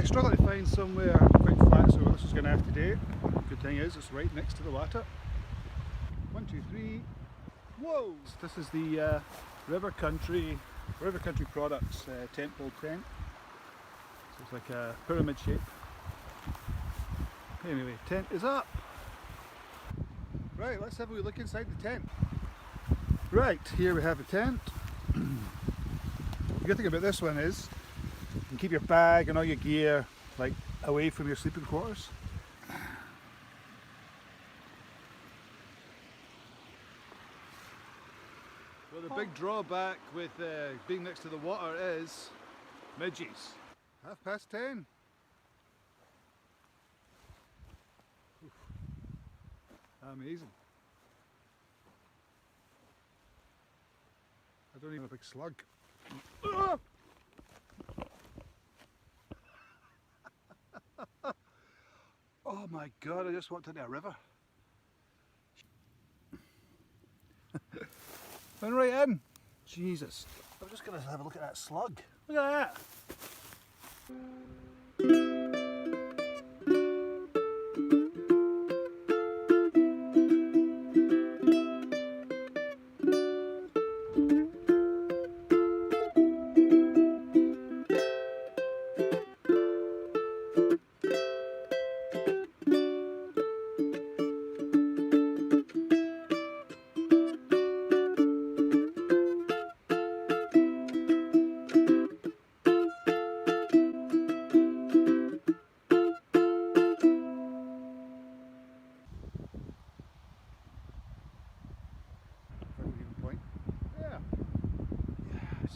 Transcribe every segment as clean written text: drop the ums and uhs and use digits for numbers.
Struggling to find somewhere quite flat, so this is going to have to do. Good thing is it's right next to the water. 1, 2, 3. Whoa! This is the River Country Products tent pole tent. So it's like a pyramid shape. Anyway, tent is up. Right, let's have a wee look inside the tent. Right, here we have the tent. The good thing about this one is you can keep your bag and all your gear like away from your sleeping quarters. Well, the big drawback with being next to the water is midges. 10:30. Oof. Amazing. I don't even have a big slug. Oh my god, I just walked into a river. Went right in. Jesus. I'm just going to have a look at that slug. Look at that.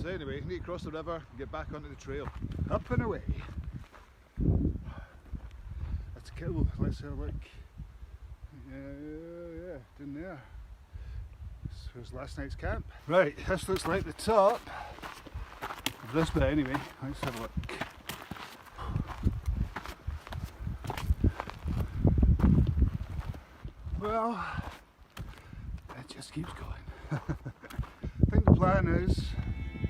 So anyway, you need to cross the river and get back onto the trail. Up and away. That's cool. Let's have a look. Yeah, down there. This was last night's camp. Right, this looks like the top of this bit anyway. Let's have a look. Well, it just keeps going. I think the plan is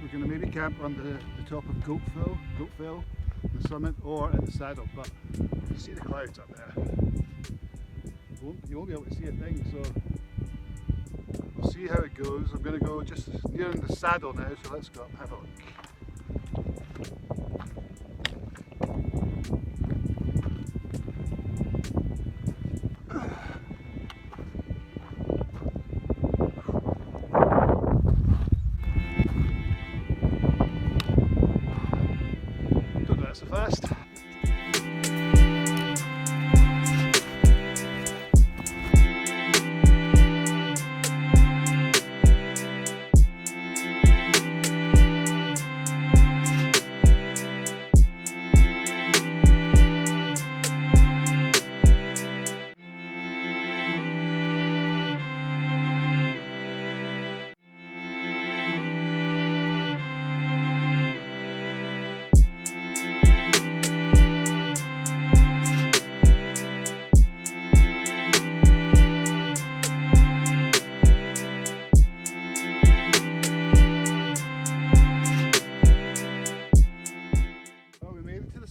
we're going to maybe camp on the top of Goatfell, the summit, or at the saddle, but you see the clouds up there. You won't be able to see a thing, so we'll see how it goes. I'm going to go just nearing the saddle now, so let's go up and have a look. Fast.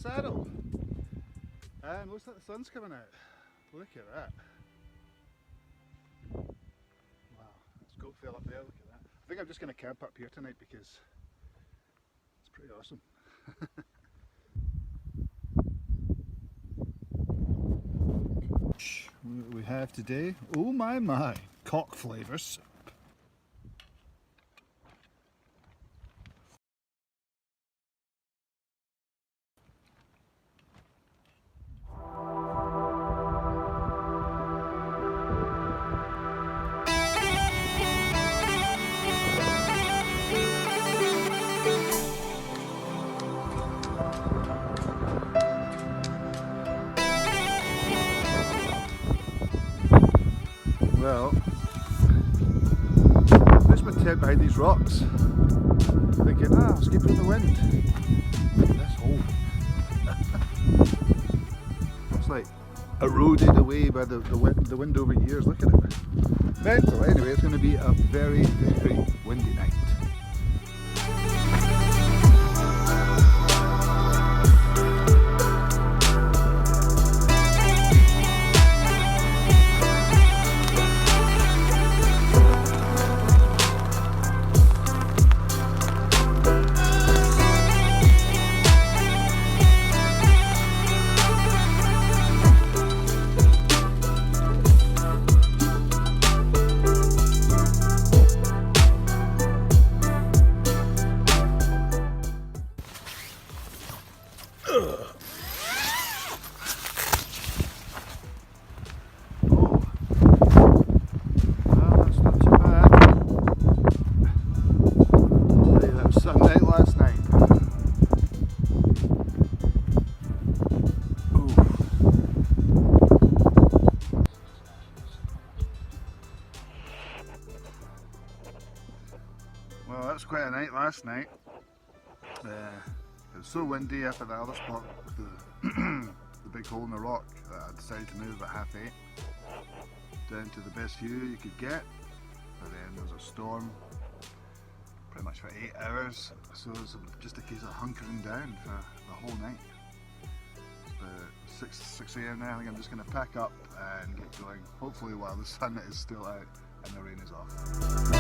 Saddle, and looks like the sun's coming out. Look at that. Wow, that's Goatfell up there. Look at that. I think I'm just going to camp up here tonight because it's pretty awesome. What we have today, oh my, cock flavours. Well, there's my tent behind these rocks. Thinking, escape from the wind. This hole. It's like eroded away by the wind over years. Look at it. Mental. Anyway, it's going to be a very, very windy night. Well, that was quite a night last night. It was so windy up at the other spot with the big hole in the rock that I decided to move at 8:30 down to the best view you could get. But then there was a storm pretty much for 8 hours, so it was just a case of hunkering down for the whole night. It's about 6 a.m. now. I think I'm just going to pack up and get going, hopefully while the sun is still out and the rain is off.